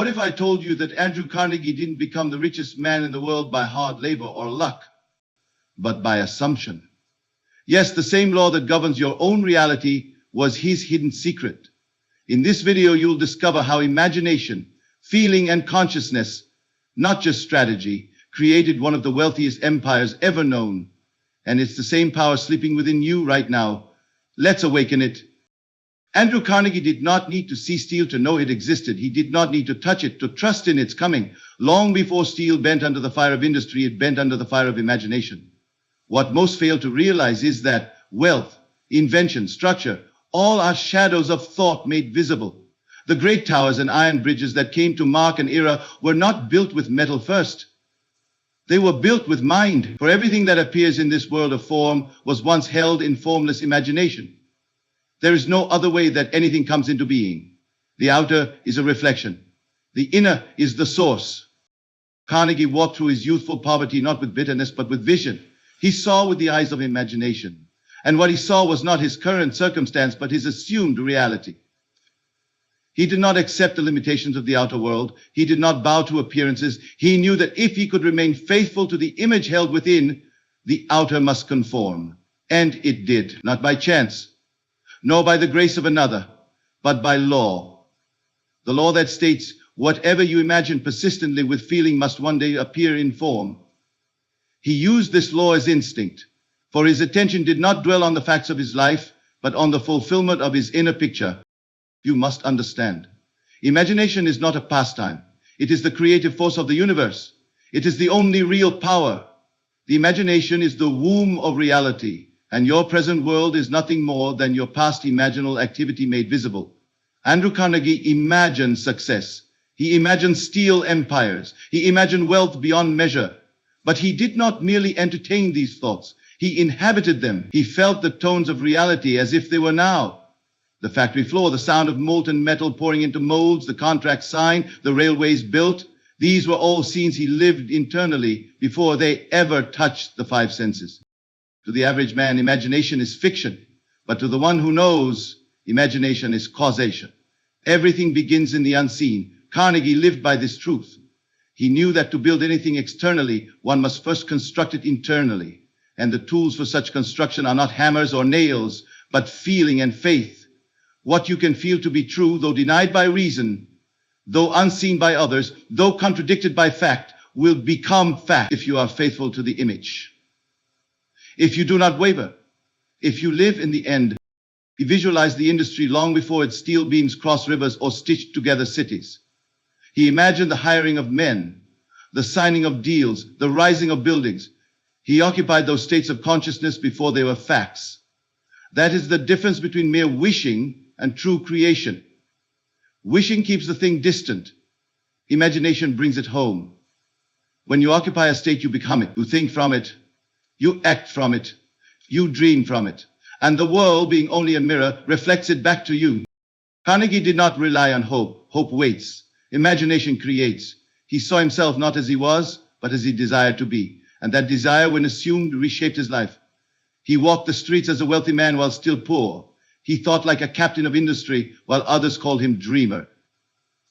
What if I told you that Andrew Carnegie didn't become the richest man in the world by hard labor or luck, but by assumption? Yes, the same law that governs your own reality was his hidden secret. In this video, you'll discover how imagination, feeling, and consciousness, not just strategy, created one of the wealthiest empires ever known. And it's the same power sleeping within you right now. Let's awaken it. Andrew Carnegie did not need to see steel to know it existed. He did not need to touch it to trust in its coming. Long before steel bent under the fire of industry, it bent under the fire of imagination. What most fail to realize is that wealth, invention, structure, all are shadows of thought made visible. The great towers and iron bridges that came to mark an era were not built with metal first. They were built with mind, for everything that appears in this world of form was once held in formless imagination. There is no other way that anything comes into being. The outer is a reflection. The inner is the source. Carnegie walked through his youthful poverty not with bitterness but with vision. He saw with the eyes of imagination. And what he saw was not his current circumstance but his assumed reality. He did not accept the limitations of the outer world. He did not bow to appearances. He knew that if he could remain faithful to the image held within, the outer must conform. And it did, not by chance, nor by the grace of another, but by law. The law that states, whatever you imagine persistently with feeling must one day appear in form. He used this law as instinct, for his attention did not dwell on the facts of his life, but on the fulfillment of his inner picture. You must understand. Imagination is not a pastime. It is the creative force of the universe. It is the only real power. The imagination is the womb of reality. And your present world is nothing more than your past imaginal activity made visible. Andrew Carnegie imagined success. He imagined steel empires. He imagined wealth beyond measure. But he did not merely entertain these thoughts. He inhabited them. He felt the tones of reality as if they were now. The factory floor, the sound of molten metal pouring into molds, the contracts signed, the railways built. These were all scenes he lived internally before they ever touched the five senses. To the average man, imagination is fiction, but to the one who knows, imagination is causation. Everything begins in the unseen. Carnegie lived by this truth. He knew that to build anything externally, one must first construct it internally. And the tools for such construction are not hammers or nails, but feeling and faith. What you can feel to be true, though denied by reason, though unseen by others, though contradicted by fact, will become fact if you are faithful to the image. If you do not waver, if you live in the end, he visualized the industry long before its steel beams crossed rivers or stitched together cities. He imagined the hiring of men, the signing of deals, the rising of buildings. He occupied those states of consciousness before they were facts. That is the difference between mere wishing and true creation. Wishing keeps the thing distant. Imagination brings it home. When you occupy a state, you become it. You think from it. You act from it. You dream from it. And the world, being only a mirror, reflects it back to you. Carnegie did not rely on hope. Hope waits. Imagination creates. He saw himself not as he was, but as he desired to be. And that desire, when assumed, reshaped his life. He walked the streets as a wealthy man while still poor. He thought like a captain of industry, while others called him dreamer.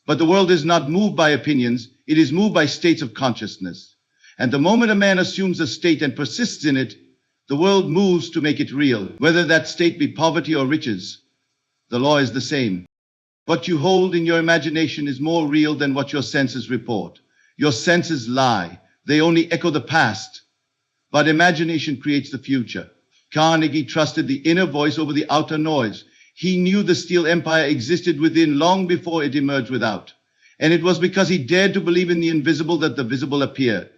But the world is not moved by opinions. It is moved by states of consciousness. And the moment a man assumes a state and persists in it, the world moves to make it real, whether that state be poverty or riches. The law is the same. What you hold in your imagination is more real than what your senses report. Your senses lie. They only echo the past. But imagination creates the future. Carnegie trusted the inner voice over the outer noise. He knew the steel empire existed within long before it emerged without. And it was because he dared to believe in the invisible that the visible appeared.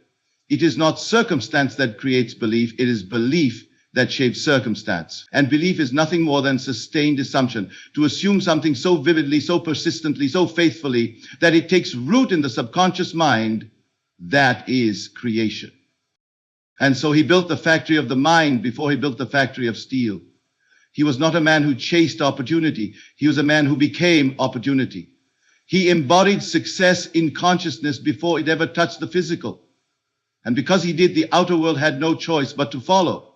It is not circumstance that creates belief. It is belief that shapes circumstance. And belief is nothing more than sustained assumption. To assume something so vividly, so persistently, so faithfully, that it takes root in the subconscious mind, that is creation. And so he built the factory of the mind before he built the factory of steel. He was not a man who chased opportunity. He was a man who became opportunity. He embodied success in consciousness before it ever touched the physical. And because he did, the outer world had no choice but to follow.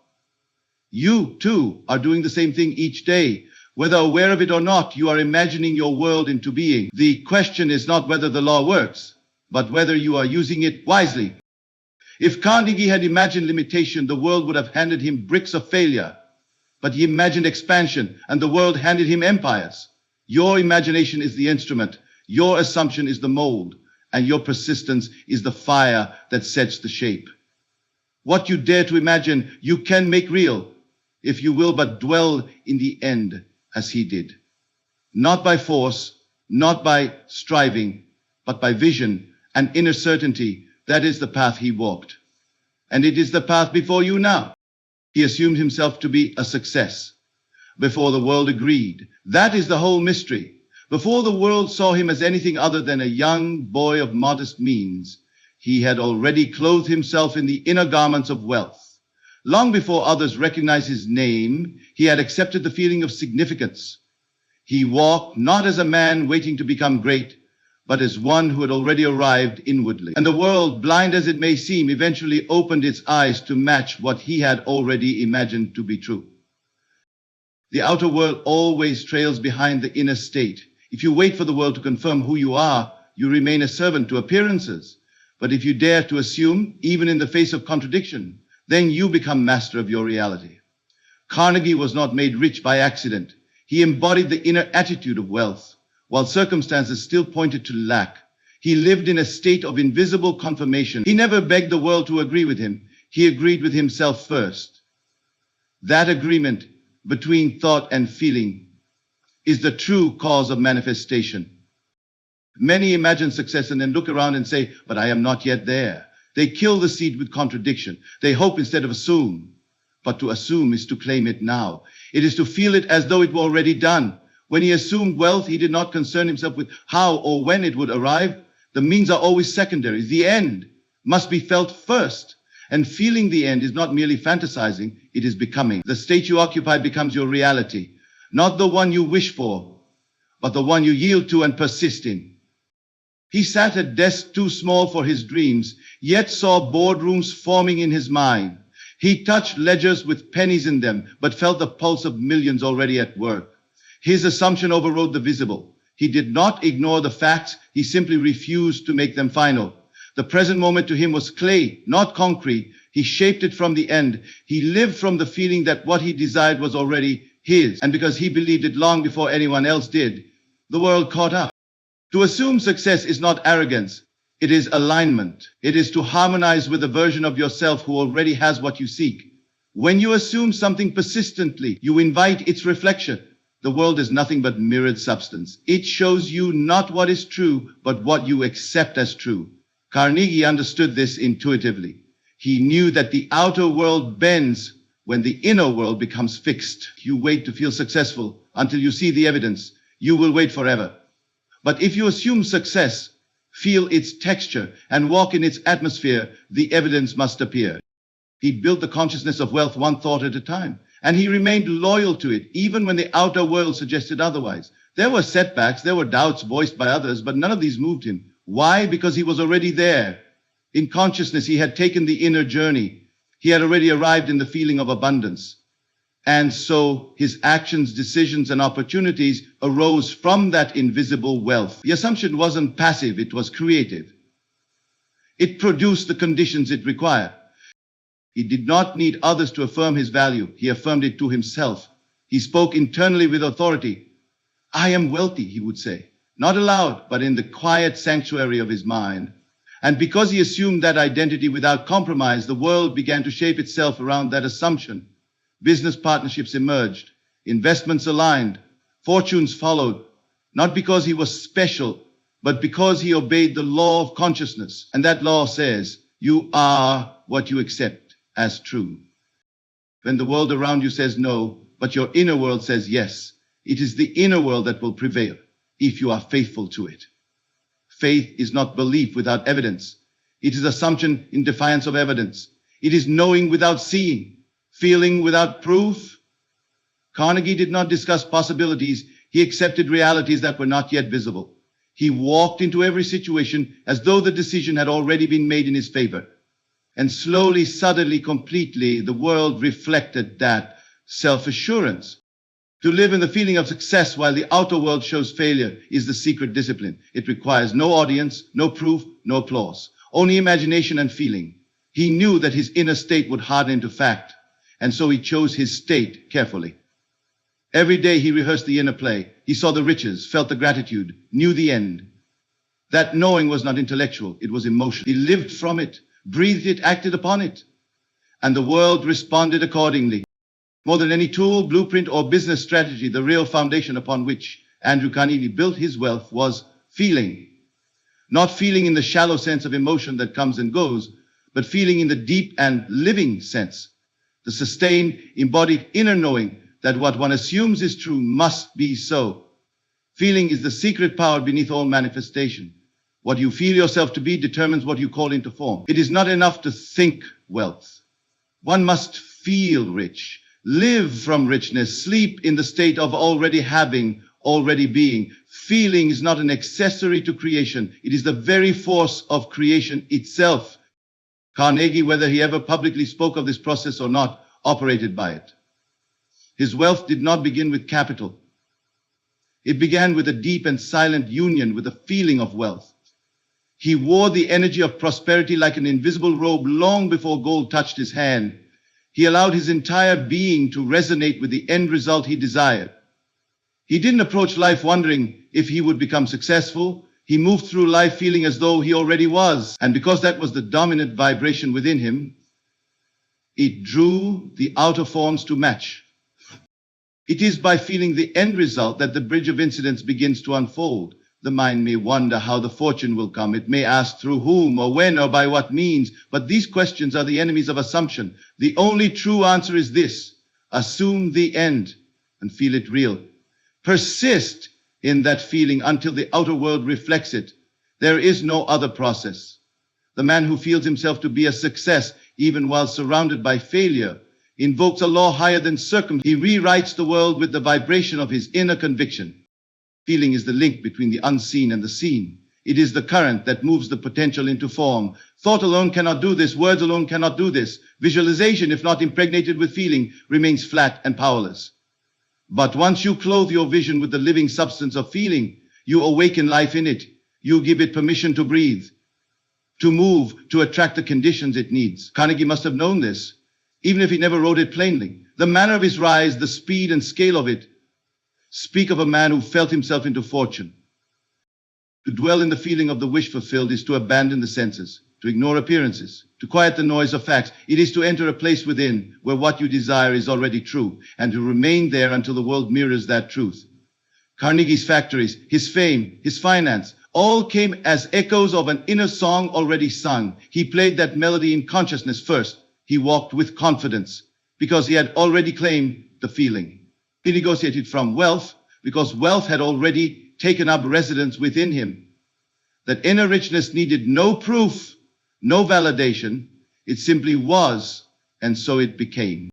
You, too, are doing the same thing each day. Whether aware of it or not, you are imagining your world into being. The question is not whether the law works, but whether you are using it wisely. If Carnegie had imagined limitation, the world would have handed him bricks of failure. But he imagined expansion, and the world handed him empires. Your imagination is the instrument, your assumption is the mold, and your persistence is the fire that sets the shape. What you dare to imagine, you can make real, if you will but dwell in the end as he did. Not by force, not by striving, but by vision and inner certainty. That is the path he walked. And it is the path before you now. He assumed himself to be a success before the world agreed. That is the whole mystery. Before the world saw him as anything other than a young boy of modest means, he had already clothed himself in the inner garments of wealth. Long before others recognized his name, he had accepted the feeling of significance. He walked not as a man waiting to become great, but as one who had already arrived inwardly. And the world, blind as it may seem, eventually opened its eyes to match what he had already imagined to be true. The outer world always trails behind the inner state. If you wait for the world to confirm who you are, you remain a servant to appearances. But if you dare to assume, even in the face of contradiction, then you become master of your reality. Carnegie was not made rich by accident. He embodied the inner attitude of wealth, while circumstances still pointed to lack. He lived in a state of invisible confirmation. He never begged the world to agree with him. He agreed with himself first. That agreement between thought and feeling is the true cause of manifestation. Many imagine success and then look around and say, but I am not yet there. They kill the seed with contradiction. They hope instead of assume. But to assume is to claim it now. It is to feel it as though it were already done. When he assumed wealth, he did not concern himself with how or when it would arrive. The means are always secondary. The end must be felt first. And feeling the end is not merely fantasizing, it is becoming. The state you occupy becomes your reality. Not the one you wish for, but the one you yield to and persist in. He sat at desks too small for his dreams, yet saw boardrooms forming in his mind. He touched ledgers with pennies in them, but felt the pulse of millions already at work. His assumption overrode the visible. He did not ignore the facts, he simply refused to make them final. The present moment to him was clay, not concrete. He shaped it from the end. He lived from the feeling that what he desired was already his. And because he believed it long before anyone else did, the world caught up. To assume success is not arrogance. It is alignment. It is to harmonize with a version of yourself who already has what you seek. When you assume something persistently, you invite its reflection. The world is nothing but mirrored substance. It shows you not what is true, but what you accept as true. Carnegie understood this intuitively. He knew that the outer world bends when the inner world becomes fixed. You wait to feel successful until you see the evidence. You will wait forever. But if you assume success, feel its texture, and walk in its atmosphere, the evidence must appear. He built the consciousness of wealth one thought at a time, and he remained loyal to it, even when the outer world suggested otherwise. There were setbacks, there were doubts voiced by others, but none of these moved him. Why? Because he was already there. In consciousness, he had taken the inner journey. He had already arrived in the feeling of abundance. And so his actions, decisions, and opportunities arose from that invisible wealth. The assumption wasn't passive, it was creative. It produced the conditions it required. He did not need others to affirm his value. He affirmed it to himself. He spoke internally with authority. I am wealthy, he would say. Not aloud, but in the quiet sanctuary of his mind. And because he assumed that identity without compromise, the world began to shape itself around that assumption. Business partnerships emerged, investments aligned, fortunes followed, not because he was special, but because he obeyed the law of consciousness. And that law says, you are what you accept as true. When the world around you says no, but your inner world says yes, it is the inner world that will prevail if you are faithful to it. Faith is not belief without evidence. It is assumption in defiance of evidence. It is knowing without seeing. Feeling without proof. Carnegie did not discuss possibilities. He accepted realities that were not yet visible. He walked into every situation as though the decision had already been made in his favor. And slowly, suddenly, completely, the world reflected that self-assurance. To live in the feeling of success while the outer world shows failure is the secret discipline. It requires no audience, no proof, no applause, only imagination and feeling. He knew that his inner state would harden into fact, and so he chose his state carefully. Every day he rehearsed the inner play. He saw the riches, felt the gratitude, knew the end. That knowing was not intellectual, it was emotional. He lived from it, breathed it, acted upon it, and the world responded accordingly. More than any tool, blueprint, or business strategy, the real foundation upon which Andrew Carnegie built his wealth was feeling. Not feeling in the shallow sense of emotion that comes and goes, but feeling in the deep and living sense, the sustained, embodied inner knowing that what one assumes is true must be so. Feeling is the secret power beneath all manifestation. What you feel yourself to be determines what you call into form. It is not enough to think wealth. One must feel rich, live from richness, sleep in the state of already having, already being. Feeling is not an accessory to creation. It is the very force of creation itself. Carnegie, whether he ever publicly spoke of this process or not, operated by it. His wealth did not begin with capital. It began with a deep and silent union with the feeling of wealth. He wore the energy of prosperity like an invisible robe long before gold touched his hand. He allowed his entire being to resonate with the end result he desired. He didn't approach life wondering if he would become successful. He moved through life feeling as though he already was. And because that was the dominant vibration within him, it drew the outer forms to match. It is by feeling the end result that the bridge of incidents begins to unfold. The mind may wonder how the fortune will come. It may ask through whom or when or by what means. But these questions are the enemies of assumption. The only true answer is this: assume the end and feel it real. Persist in that feeling until the outer world reflects it. There is no other process. The man who feels himself to be a success, even while surrounded by failure, invokes a law higher than circumstance. He rewrites the world with the vibration of his inner conviction. Feeling is the link between the unseen and the seen. It is the current that moves the potential into form. Thought alone cannot do this. Words alone cannot do this. Visualization, if not impregnated with feeling, remains flat and powerless. But once you clothe your vision with the living substance of feeling, you awaken life in it. You give it permission to breathe, to move, to attract the conditions it needs. Carnegie must have known this, even if he never wrote it plainly. The manner of his rise, the speed and scale of it, speak of a man who felt himself into fortune. To dwell in the feeling of the wish fulfilled is to abandon the senses, to ignore appearances, to quiet the noise of facts. It is to enter a place within where what you desire is already true, and to remain there until the world mirrors that truth. Carnegie's factories, his fame, his finance, all came as echoes of an inner song already sung. He played that melody in consciousness first. He walked with confidence because he had already claimed the feeling. He negotiated from wealth because wealth had already taken up residence within him. That inner richness needed no proof, no validation. It simply was, and so it became.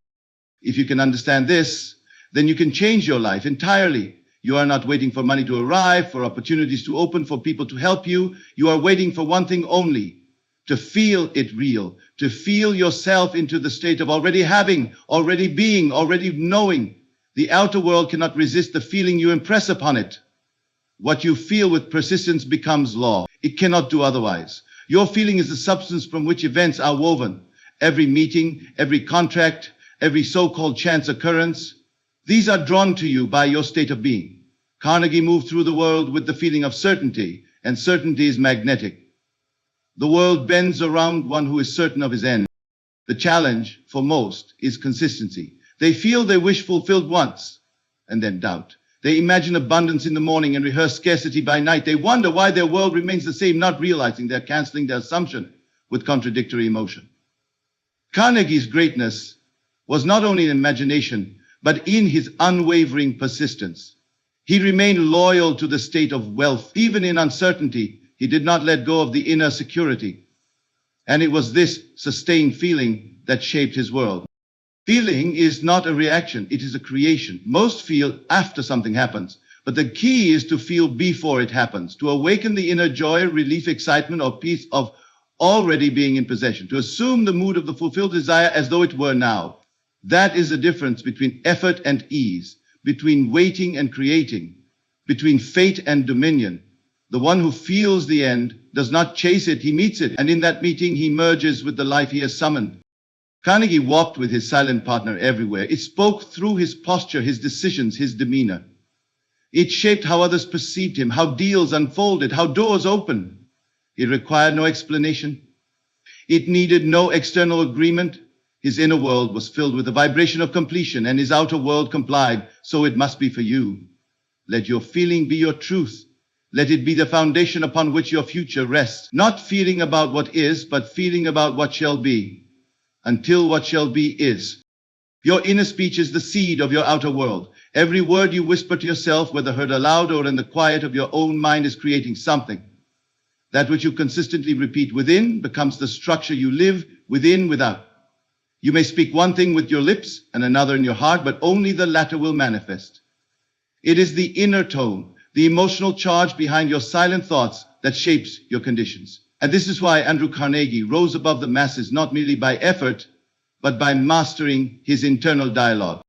If you can understand this, then you can change your life entirely. You are not waiting for money to arrive, for opportunities to open, for people to help you. You are waiting for one thing only: to feel it real, to feel yourself into the state of already having, already being, already knowing. The outer world cannot resist the feeling you impress upon it. What you feel with persistence becomes law. It cannot do otherwise. Your feeling is the substance from which events are woven. Every meeting, every contract, every so-called chance occurrence, these are drawn to you by your state of being. Carnegie moved through the world with the feeling of certainty, and certainty is magnetic. The world bends around one who is certain of his end. The challenge, for most, is consistency. They feel their wish fulfilled once, and then doubt. They imagine abundance in the morning and rehearse scarcity by night. They wonder why their world remains the same, not realizing they're canceling their assumption with contradictory emotion. Carnegie's greatness was not only in imagination, but in his unwavering persistence. He remained loyal to the state of wealth. Even in uncertainty, he did not let go of the inner security. And it was this sustained feeling that shaped his world. Feeling is not a reaction, it is a creation. Most feel after something happens, but the key is to feel before it happens, to awaken the inner joy, relief, excitement, or peace of already being in possession, to assume the mood of the fulfilled desire as though it were now. That is the difference between effort and ease, between waiting and creating, between fate and dominion. The one who feels the end does not chase it, he meets it, and in that meeting he merges with the life he has summoned. Carnegie walked with his silent partner everywhere. It spoke through his posture, his decisions, his demeanor. It shaped how others perceived him, how deals unfolded, how doors opened. It required no explanation. It needed no external agreement. His inner world was filled with the vibration of completion, and his outer world complied. So it must be for you. Let your feeling be your truth. Let it be the foundation upon which your future rests. Not feeling about what is, but feeling about what shall be. Until what shall be is. Your inner speech is the seed of your outer world. Every word you whisper to yourself, whether heard aloud or in the quiet of your own mind, is creating something. That which you consistently repeat within becomes the structure you live within, without. You may speak one thing with your lips and another in your heart, but only the latter will manifest. It is the inner tone, the emotional charge behind your silent thoughts that shapes your conditions. And this is why Andrew Carnegie rose above the masses, not merely by effort, but by mastering his internal dialogue.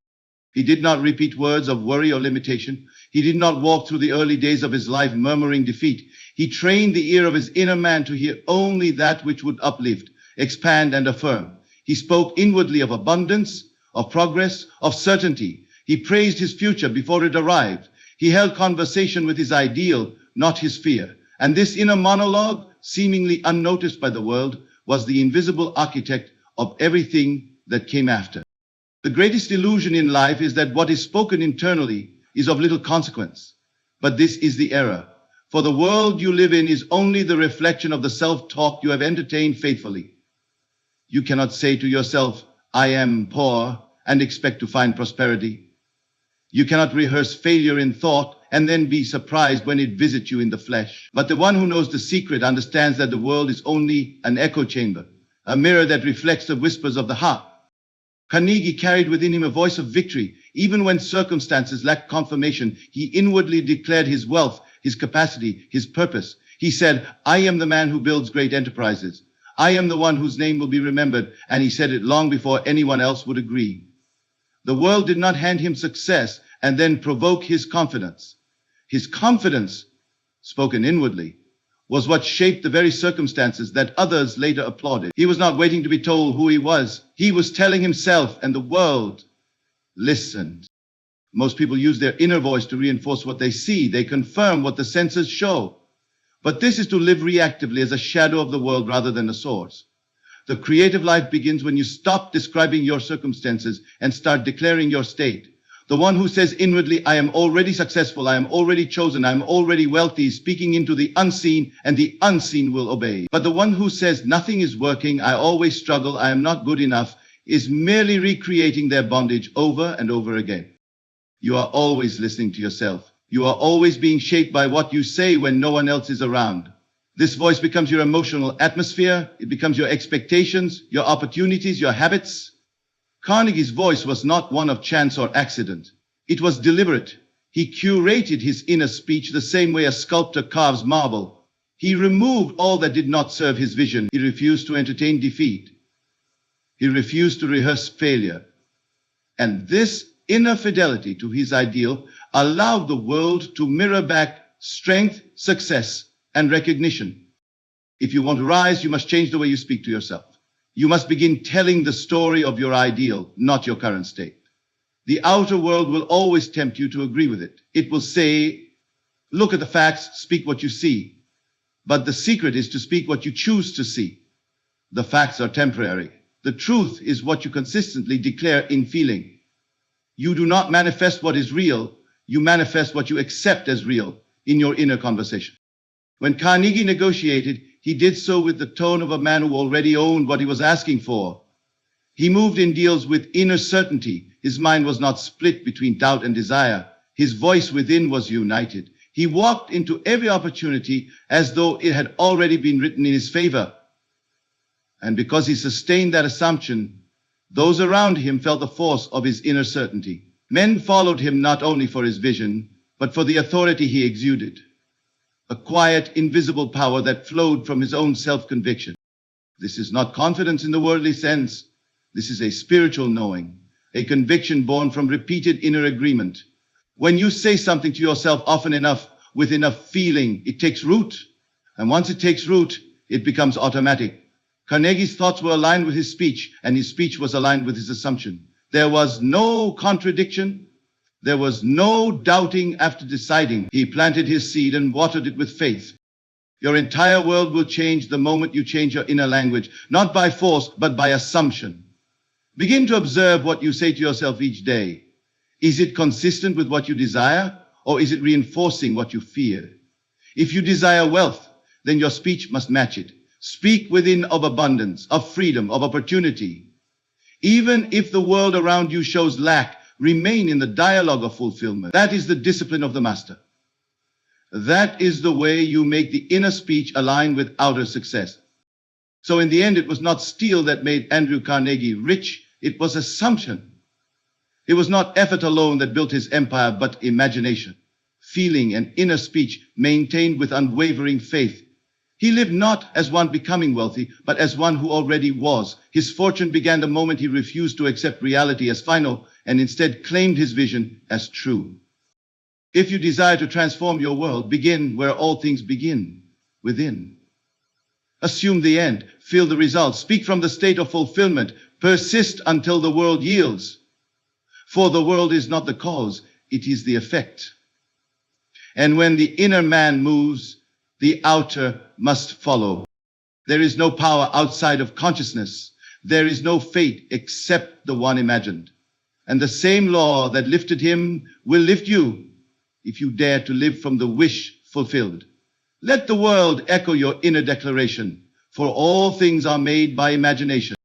He did not repeat words of worry or limitation. He did not walk through the early days of his life murmuring defeat. He trained the ear of his inner man to hear only that which would uplift, expand, and affirm. He spoke inwardly of abundance, of progress, of certainty. He praised his future before it arrived. He held conversation with his ideal, not his fear. And this inner monologue, seemingly unnoticed by the world, was the invisible architect of everything that came after. The greatest illusion in life is that what is spoken internally is of little consequence. But this is the error. For the world you live in is only the reflection of the self-talk you have entertained faithfully. You cannot say to yourself, I am poor, and expect to find prosperity. You cannot rehearse failure in thought and then be surprised when it visits you in the flesh. But the one who knows the secret understands that the world is only an echo chamber, a mirror that reflects the whispers of the heart. Carnegie carried within him a voice of victory. Even when circumstances lacked confirmation, he inwardly declared his wealth, his capacity, his purpose. He said, I am the man who builds great enterprises. I am the one whose name will be remembered. And he said it long before anyone else would agree. The world did not hand him success and then provoke his confidence. His confidence, spoken inwardly, was what shaped the very circumstances that others later applauded. He was not waiting to be told who he was. He was telling himself, and the world listened. Most people use their inner voice to reinforce what they see. They confirm what the senses show. But this is to live reactively as a shadow of the world rather than a source. The creative life begins when you stop describing your circumstances and start declaring your state. The one who says inwardly, I am already successful, I am already chosen, I am already wealthy, is speaking into the unseen, and the unseen will obey. But the one who says nothing is working, I always struggle, I am not good enough, is merely recreating their bondage over and over again. You are always listening to yourself. You are always being shaped by what you say when no one else is around. This voice becomes your emotional atmosphere. It becomes your expectations, your opportunities, your habits. Carnegie's voice was not one of chance or accident. It was deliberate. He curated his inner speech the same way a sculptor carves marble. He removed all that did not serve his vision. He refused to entertain defeat. He refused to rehearse failure. And this inner fidelity to his ideal allowed the world to mirror back strength, success, and recognition. If you want to rise, you must change the way you speak to yourself. You must begin telling the story of your ideal, not your current state. The outer world will always tempt you to agree with it. It will say, look at the facts, speak what you see. But the secret is to speak what you choose to see. The facts are temporary. The truth is what you consistently declare in feeling. You do not manifest what is real. You manifest what you accept as real in your inner conversation. When Carnegie negotiated, he did so with the tone of a man who already owned what he was asking for. He moved in deals with inner certainty. His mind was not split between doubt and desire. His voice within was united. He walked into every opportunity as though it had already been written in his favor. And because he sustained that assumption, those around him felt the force of his inner certainty. Men followed him not only for his vision, but for the authority he exuded. A quiet, invisible power that flowed from his own self-conviction. This is not confidence in the worldly sense. This is a spiritual knowing, a conviction born from repeated inner agreement, When you say something to yourself often enough, with enough feeling, it takes root. And once it takes root, it becomes automatic. Carnegie's thoughts were aligned with his speech, and his speech was aligned with his assumption. There was no contradiction. There was no doubting after deciding. He planted his seed and watered it with faith. Your entire world will change the moment you change your inner language, not by force, but by assumption. Begin to observe what you say to yourself each day. Is it consistent with what you desire, or is it reinforcing what you fear? If you desire wealth, then your speech must match it. Speak within of abundance, of freedom, of opportunity. Even if the world around you shows lack, remain in the dialogue of fulfillment. That is the discipline of the master. That is the way you make the inner speech align with outer success. So in the end, it was not steel that made Andrew Carnegie rich. It was assumption. It was not effort alone that built his empire, but imagination, feeling, and inner speech maintained with unwavering faith. He lived not as one becoming wealthy, but as one who already was. His fortune began the moment he refused to accept reality as final and instead claimed his vision as true. If you desire to transform your world, begin where all things begin, within. Assume the end, feel the results, speak from the state of fulfillment, persist until the world yields. For the world is not the cause, it is the effect. And when the inner man moves, the outer must follow. There is no power outside of consciousness. There is no fate except the one imagined. And the same law that lifted him will lift you if you dare to live from the wish fulfilled. Let the world echo your inner declaration, for all things are made by imagination.